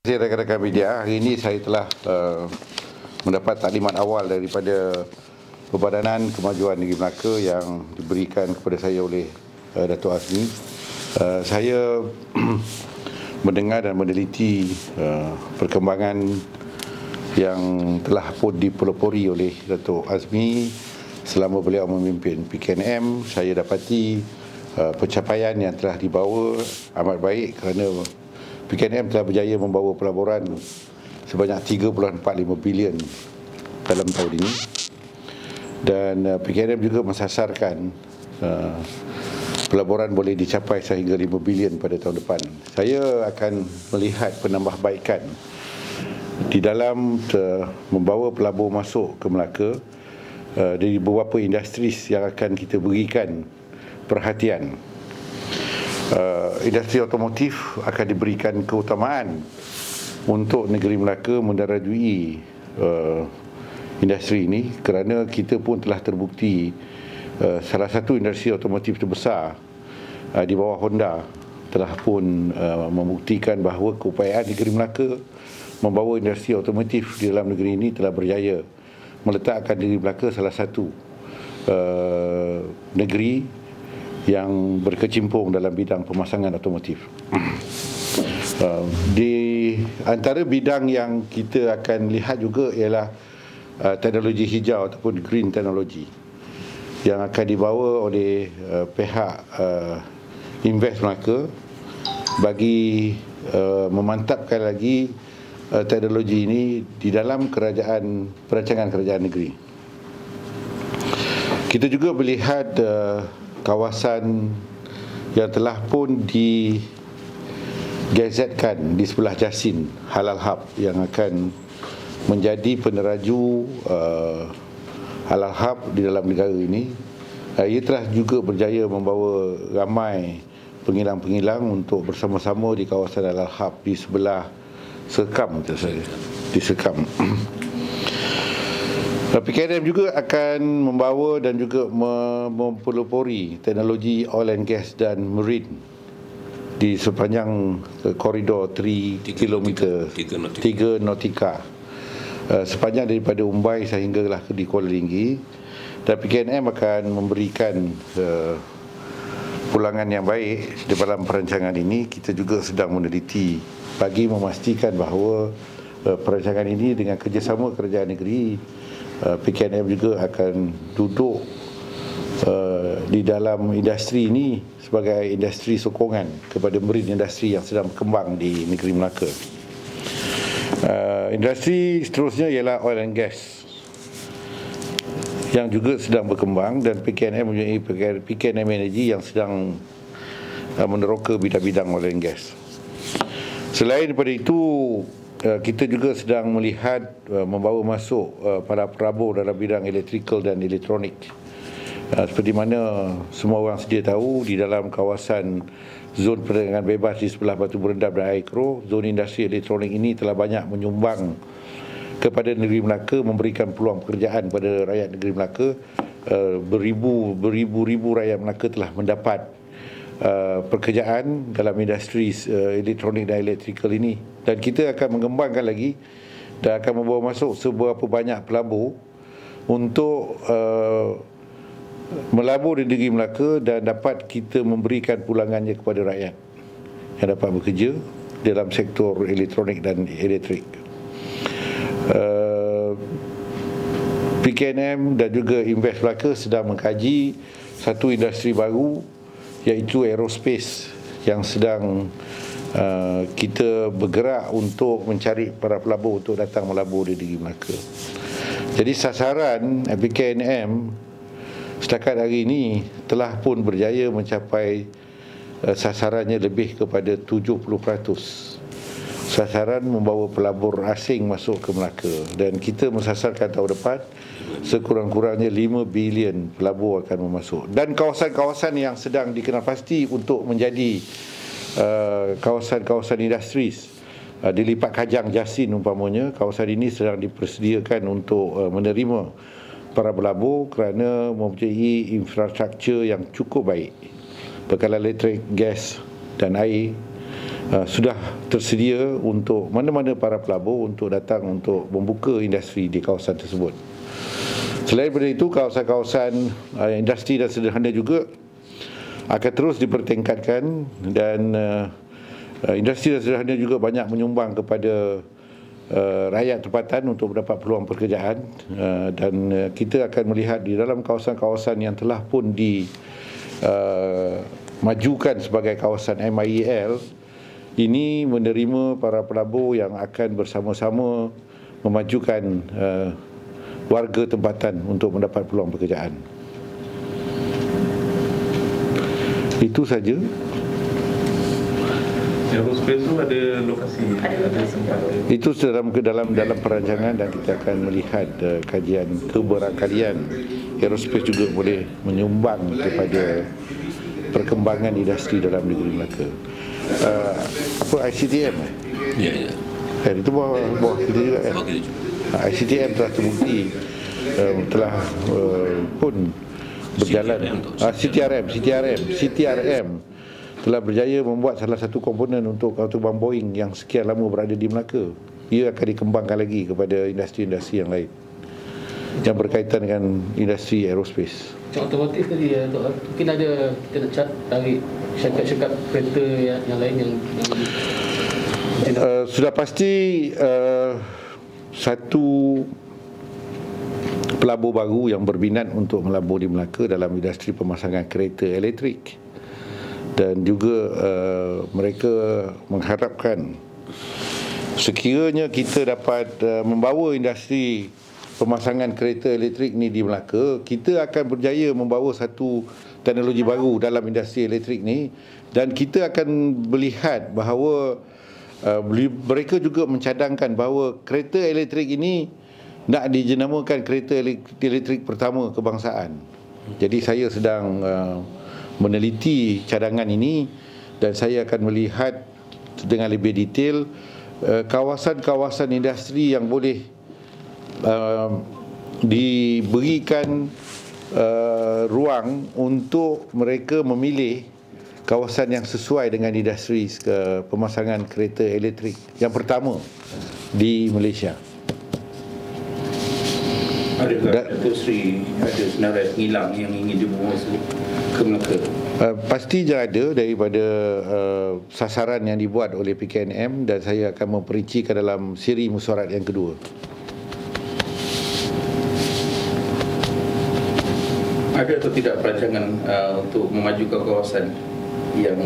Terima kasih rakan-rakan media. Hari ini saya telah mendapat taklimat awal daripada Perbadanan Kemajuan Negeri Melaka yang diberikan kepada saya oleh Datuk Azmi. Saya mendengar dan meneliti perkembangan yang telah pun dipelopori oleh Datuk Azmi selama beliau memimpin PKNM. Saya dapati pencapaian yang telah dibawa amat baik kerana PKNM telah berjaya membawa pelaburan sebanyak 3.45 bilion dalam tahun ini, dan PKNM juga mensasarkan pelaburan boleh dicapai sehingga 5 bilion pada tahun depan. Saya akan melihat penambahbaikan di dalam membawa pelabur masuk ke Melaka dari beberapa industri yang akan kita berikan perhatian. Industri otomotif akan diberikan keutamaan untuk negeri Melaka mendarajui industri ini kerana kita pun telah terbukti salah satu industri otomotif terbesar di bawah Honda telah pun membuktikan bahawa keupayaan negeri Melaka membawa industri otomotif di dalam negeri ini telah berjaya meletakkan negeri Melaka salah satu negeri yang berkecimpung dalam bidang pemasangan otomotif. Di antara bidang yang kita akan lihat juga ialah teknologi hijau ataupun green technology yang akan dibawa oleh pihak Invest Melaka bagi memantapkan lagi teknologi ini di dalam perancangan kerajaan negeri. Kita juga melihat kawasan yang telah pun digazetkan di sebelah Jasin, Halal Hub, yang akan menjadi peneraju Halal Hub di dalam negara ini. Ia telah juga berjaya membawa ramai pengilang-pengilang untuk bersama-sama di kawasan Halal Hub di sebelah Sekam, di Sekam. PKNM juga akan membawa dan juga mempelopori teknologi oil and gas dan marine di sepanjang koridor 3 km 3 nautika sepanjang daripada Umbai sehinggalah di Kuala Linggi. Dan PKNM akan memberikan pulangan yang baik di dalam perancangan ini. Kita juga sedang meneliti bagi memastikan bahawa perancangan ini dengan kerjasama kerajaan negeri, PKNM juga akan duduk di dalam industri ini sebagai industri sokongan kepada marine industri yang sedang berkembang di negeri Melaka. Industri seterusnya ialah oil and gas yang juga sedang berkembang, dan PKNM mempunyai PKNM Energy yang sedang meneroka bidang-bidang oil and gas. Selain daripada itu, kita juga sedang melihat membawa masuk para pelabur dalam bidang elektrikal dan elektronik. Seperti mana semua orang sedia tahu, di dalam kawasan zon perdagangan bebas di sebelah Batu Berendam dan Air Keroh, zon industri elektronik ini telah banyak menyumbang kepada negeri Melaka, memberikan peluang pekerjaan pada rakyat negeri Melaka. Beribu-ribu rakyat Melaka telah mendapat pekerjaan dalam industri elektronik dan elektrikal ini, dan kita akan mengembangkan lagi dan akan membawa masuk seberapa banyak pelabur untuk melabur di negeri Melaka dan dapat kita memberikan pulangannya kepada rakyat yang dapat bekerja dalam sektor elektronik dan elektrik. PKNM dan juga Invest Melaka sedang mengkaji satu industri baru, iaitu aerospace, yang sedang kita bergerak untuk mencari para pelabur untuk datang melabur di negeri Melaka. Jadi sasaran PKNM setakat hari ini telah pun berjaya mencapai sasarannya lebih kepada 70%. Sasaran membawa pelabur asing masuk ke Melaka, dan kita mensasarkan tahun depan sekurang-kurangnya 5 bilion pelabur akan memasuk. Dan kawasan-kawasan yang sedang dikenal pasti untuk menjadi kawasan-kawasan industris di Lipat Kajang Jasin umpamanya, kawasan ini sedang dipersediakan untuk menerima para pelabur kerana mempunyai infrastruktur yang cukup baik, bekalan elektrik, gas dan air sudah tersedia untuk mana-mana para pelabur untuk datang untuk membuka industri di kawasan tersebut. Selain daripada itu, kawasan-kawasan industri dan sederhana juga akan terus dipertingkatkan, dan industri dan sederhana juga banyak menyumbang kepada rakyat tempatan untuk mendapat peluang pekerjaan, dan kita akan melihat di dalam kawasan-kawasan yang telah pun dimajukan sebagai kawasan MIEL ini menerima para pelabur yang akan bersama-sama memajukan warga tempatan untuk mendapat peluang pekerjaan. Itu saja. Aerospace tu ada lokasi, ada tempat. Itu dalam perancangan, dan kita akan melihat kajian keberangkalian aerospace juga boleh menyumbang kepada perkembangan industri dalam negeri Melaka. Apa ICTM? Ya. Itu bawah kita juga kan? ICTM telah terbukti telah pun berjalan. CTRM telah berjaya membuat salah satu komponen untuk terbang Boeing yang sekian lama berada di Melaka. Ia akan dikembangkan lagi kepada industri-industri yang lain yang berkaitan dengan industri aerospace. Macam otomotif tadi ya, mungkin ada kita nak tarik syarikat kereta yang lain yang sudah pasti satu pelabur baru yang berminat untuk melabur di Melaka dalam industri pemasangan kereta elektrik, dan juga mereka mengharapkan sekiranya kita dapat membawa industri pemasangan kereta elektrik ni di Melaka, kita akan berjaya membawa satu teknologi baru dalam industri elektrik ni, dan kita akan melihat bahawa mereka juga mencadangkan bahawa kereta elektrik ini nak dijenamakan kereta elektrik pertama kebangsaan. Jadi saya sedang meneliti cadangan ini, dan saya akan melihat dengan lebih detail kawasan-kawasan industri yang boleh diberikan ruang untuk mereka memilih kawasan yang sesuai dengan industri pemasangan kereta elektrik yang pertama di Malaysia. Adakah Datuk Seri ada senarai hilang yang ingin dibawa masuk ke Melaka? Pastinya ada daripada sasaran yang dibuat oleh PKNM, dan saya akan memperincikan dalam siri mesyuarat yang kedua. Ada atau tidak perancangan untuk memajukan kawasan yang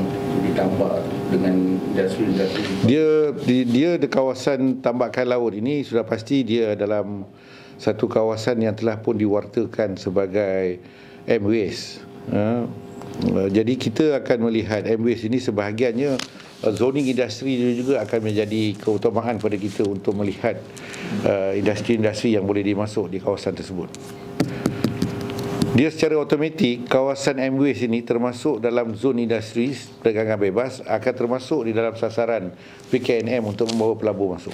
ditambah dengan industri-industri? Dia di kawasan tambakan laut ini sudah pasti dia dalam satu kawasan yang telah pun diwartakan sebagai M-Waste. Jadi kita akan melihat M-Waste ini sebahagiannya zoning industri juga akan menjadi keutamaan pada kita untuk melihat industri-industri yang boleh dimasuk di kawasan tersebut. Dia secara automatik kawasan M-Waste ini termasuk dalam zon industri perdagangan bebas, akan termasuk di dalam sasaran PKNM untuk membawa pelabur masuk.